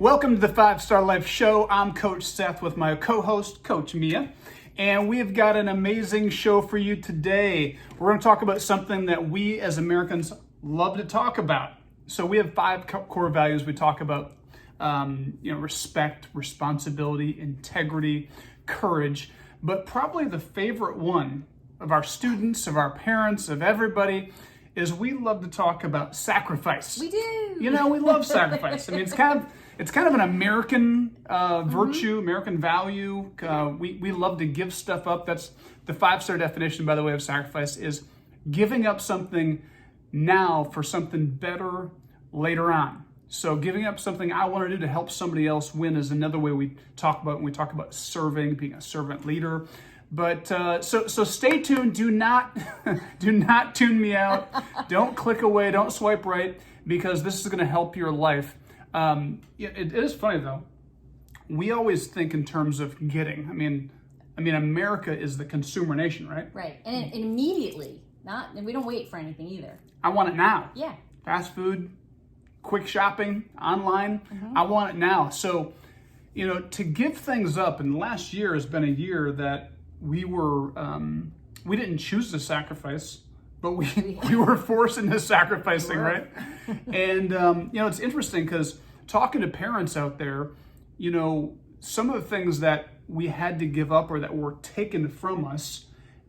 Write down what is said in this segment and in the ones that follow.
Welcome to the 5-Star Life Show. I'm Coach Seth with my co-host, Coach Mia. And we've got an amazing show for you today. We're going to talk about something that we as Americans love to talk about. So we have 5 core values we talk about. Respect, responsibility, integrity, courage. But probably the favorite one of our students, of our parents, of everybody, is we love to talk about sacrifice. We do. We love sacrifice. I mean, it's kind of an American virtue, American value. We love to give stuff up. That's the 5-star definition, by the way, of sacrifice, is giving up something now for something better later on. So giving up something I want to do to help somebody else win is another way we talk about when we talk about serving, being a servant leader. But so stay tuned. Do not tune me out. Don't click away. Don't swipe right, because this is going to help your life. It is funny though. We always think in terms of getting. I mean, America is the consumer nation, right? Right, and immediately, and we don't wait for anything either. I want it now. Yeah. Fast food, quick shopping, online. I want it now. So, to give things up. And last year has been a year that we didn't choose to sacrifice, but we were forced into sacrificing, right? And, it's interesting because talking to parents out there, some of the things that we had to give up or that were taken from us,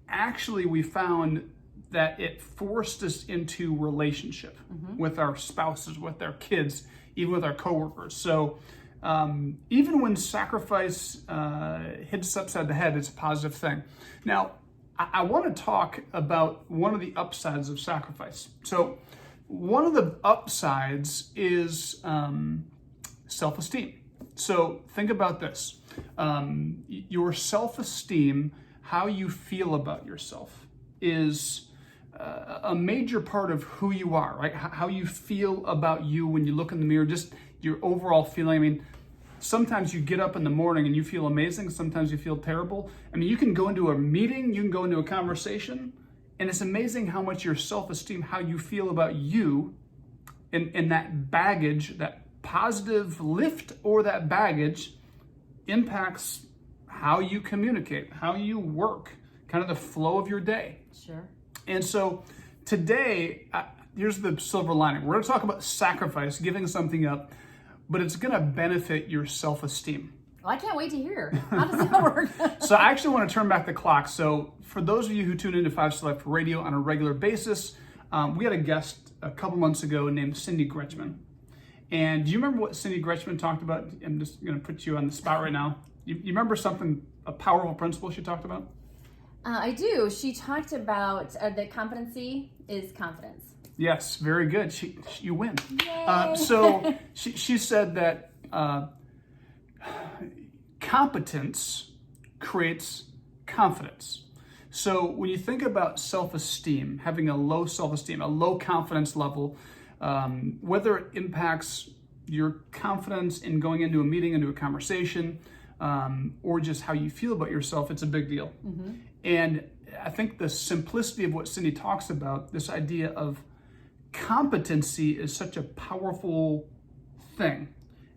actually we found that it forced us into relationship with our spouses, with our kids, even with our coworkers. So even when sacrifice hits us upside the head, it's a positive thing. Now, I want to talk about one of the upsides of sacrifice. So one of the upsides is self-esteem. So think about this. Your self-esteem, how you feel about yourself, is a major part of who you are, right? How you feel about you when you look in the mirror, just your overall feeling. I mean, sometimes you get up in the morning and you feel amazing. Sometimes you feel terrible. I mean, you can go into a meeting, you can go into a conversation, and it's amazing how much your self-esteem, how you feel about you, and that baggage, that positive lift or that baggage impacts how you communicate, how you work, kind of the flow of your day. Sure. And so today, here's the silver lining. We're going to talk about sacrifice, giving something up, but it's going to benefit your self-esteem. Well, I can't wait to hear. How does that work? So I actually want to turn back the clock. So for those of you who tune into 5-Star Life Radio on a regular basis, we had a guest a couple months ago named Cindy Gretschman. And do you remember what Cindy Gretschman talked about? I'm just going to put you on the spot right now. You remember a powerful principle she talked about? I do. She talked about that competency is confidence. Yes, very good. You win. Yay. So she said that competence creates confidence. So when you think about self-esteem, having a low self-esteem, a low confidence level, whether it impacts your confidence in going into a meeting, into a conversation, or just how you feel about yourself, it's a big deal. And I think the simplicity of what Cindy talks about, this idea of competency, is such a powerful thing.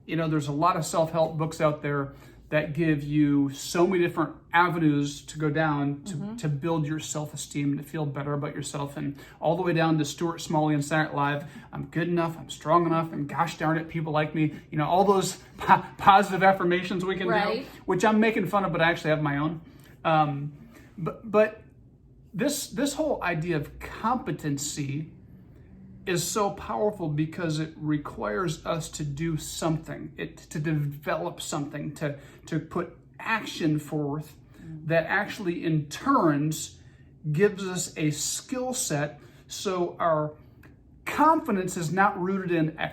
There's a lot of self-help books out there that give you so many different avenues to go down to build your self-esteem, to feel better about yourself, and all the way down to Stuart Smalley and Saturday Night Live. I'm good enough, I'm strong enough, and gosh darn it, people like me. All those positive affirmations we can do, which I'm making fun of, but I actually have my own. But this whole idea of competency is so powerful because it requires us to do something, to develop something, to put action forth that actually in turns gives us a skill set. So our confidence is not rooted in a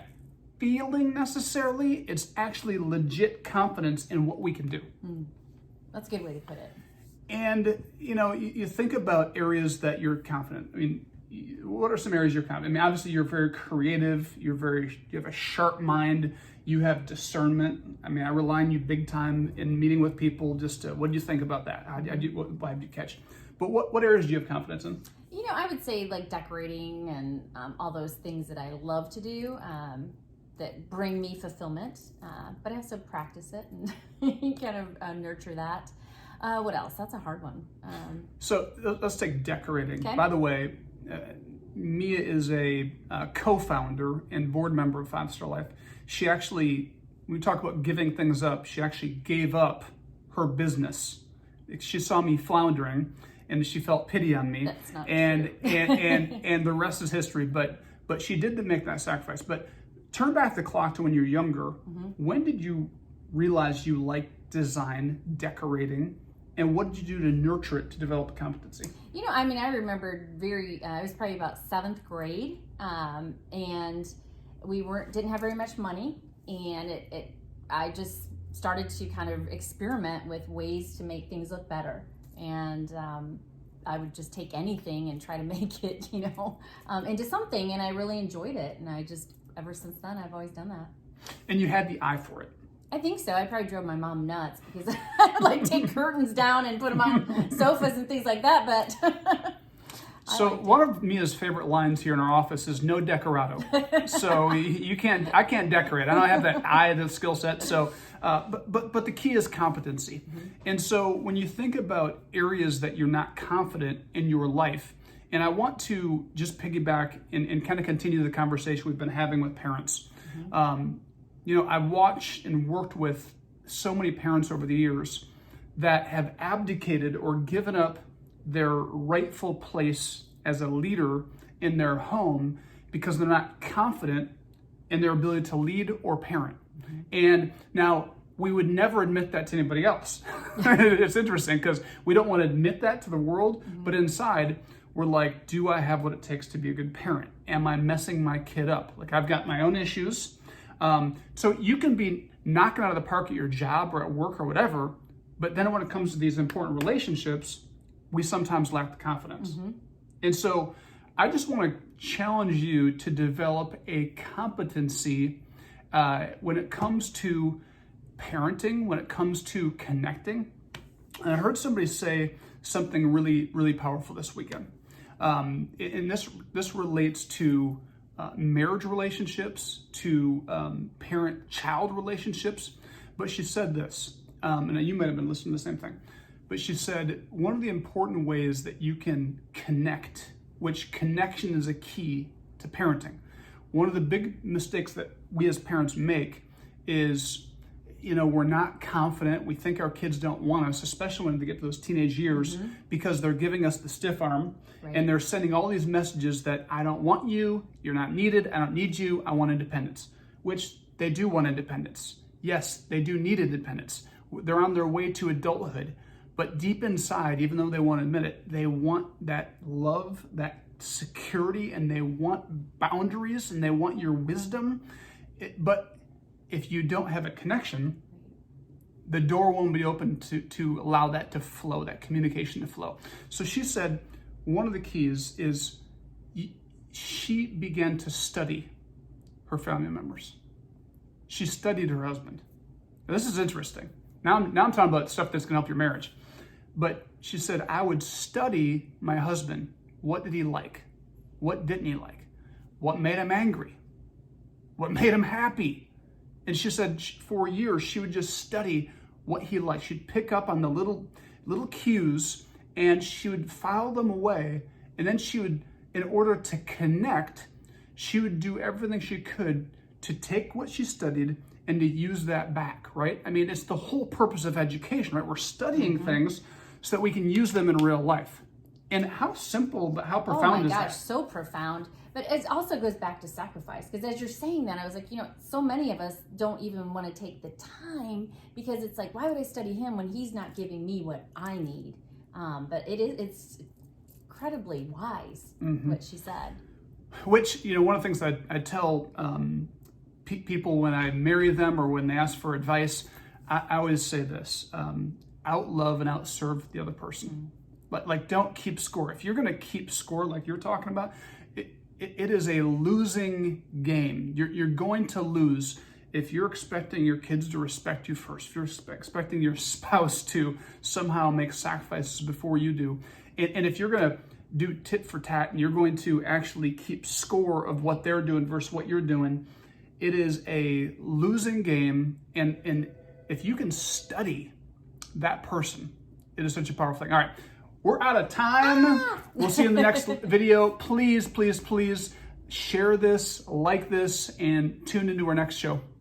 feeling necessarily, it's actually legit confidence in what we can do. That's a good way to put it. And, you think about areas that you're confident. I mean, what are some areas you're confident? I mean, obviously you're very creative. You have a sharp mind. You have discernment. I mean, I rely on you big time in meeting with people. Just what do you think about that? What did you catch? But what areas do you have confidence in? I would say like decorating and all those things that I love to do. that bring me fulfillment, but I also practice it and kind of nurture that. What else? That's a hard one. So let's take decorating. Okay. By the way, Mia is a co-founder and board member of 5-Star Life. She actually, when we talk about giving things up, she actually gave up her business. She saw me floundering, and she felt pity on me. That's not and, true. and the rest is history. But she did make that sacrifice. But turn back the clock to when you were younger. When did you realize you liked design, decorating, and what did you do to nurture it to develop a competency? I remember it was probably about 7th grade, and we didn't have very much money, and I just started to kind of experiment with ways to make things look better, and I would just take anything and try to make it, into something, and I really enjoyed it, and ever since then, I've always done that. And you had the eye for it. I think so. I probably drove my mom nuts because I would like take curtains down and put them on sofas and things like that, but... So one of Mia's favorite lines here in our office is "no decorado." So I can't decorate. I don't have that eye, the skill set. So, but the key is competency. And so when you think about areas that you're not confident in your life, and I want to just piggyback and kind of continue the conversation we've been having with parents. I've watched and worked with so many parents over the years that have abdicated or given up their rightful place as a leader in their home because they're not confident in their ability to lead or parent. And now we would never admit that to anybody else. It's interesting because we don't want to admit that to the world, but inside we're like, do I have what it takes to be a good parent? Am I messing my kid up? Like, I've got my own issues. So you can be knocking out of the park at your job or at work or whatever, but then when it comes to these important relationships, we sometimes lack the confidence. And so I just want to challenge you to develop a competency when it comes to parenting, when it comes to connecting. And I heard somebody say something really, really powerful this weekend. And this relates to marriage relationships, to parent-child relationships. But she said this, and you might have been listening to the same thing. But she said, one of the important ways that you can connect, which connection is a key to parenting. One of the big mistakes that we as parents make is, we're not confident. We think our kids don't want us, especially when they get to those teenage years, because they're giving us the stiff arm, and they're sending all these messages that I don't want you, you're not needed, I don't need you, I want independence, which they do want independence. Yes, they do need independence. They're on their way to adulthood. But deep inside, even though they won't admit it, they want that love, that security, and they want boundaries, and they want your wisdom. But if you don't have a connection, the door won't be open to allow that to flow, that communication to flow. So she said one of the keys is she began to study her family members. She studied her husband. Now, this is interesting. Now I'm talking about stuff that's going to help your marriage. But she said, I would study my husband. What did he like? What didn't he like? What made him angry? What made him happy? And she said for years, she would just study what he liked. She'd pick up on the little cues and she would file them away. And then she would, in order to connect, she would do everything she could to take what she studied and to use that back, right? I mean, it's the whole purpose of education, right? We're studying things so that we can use them in real life. And how simple, but how profound is that? Oh my gosh, so profound. But it also goes back to sacrifice. Because as you're saying that, I was like, so many of us don't even want to take the time because it's like, why would I study him when he's not giving me what I need? But it's incredibly wise, what she said. Which, one of the things that I tell people when I marry them or when they ask for advice, I always say this, out-love and out-serve the other person. But don't keep score. If you're going to keep score like you're talking about, it is a losing game. You're going to lose if you're expecting your kids to respect you first, if you're expecting your spouse to somehow make sacrifices before you do. And if you're going to do tit for tat and you're going to actually keep score of what they're doing versus what you're doing, it is a losing game. And if you can study that person, it is such a powerful thing. All right, we're out of time. We'll see you in the next video. Please, please, please share this, like this, and tune into our next show.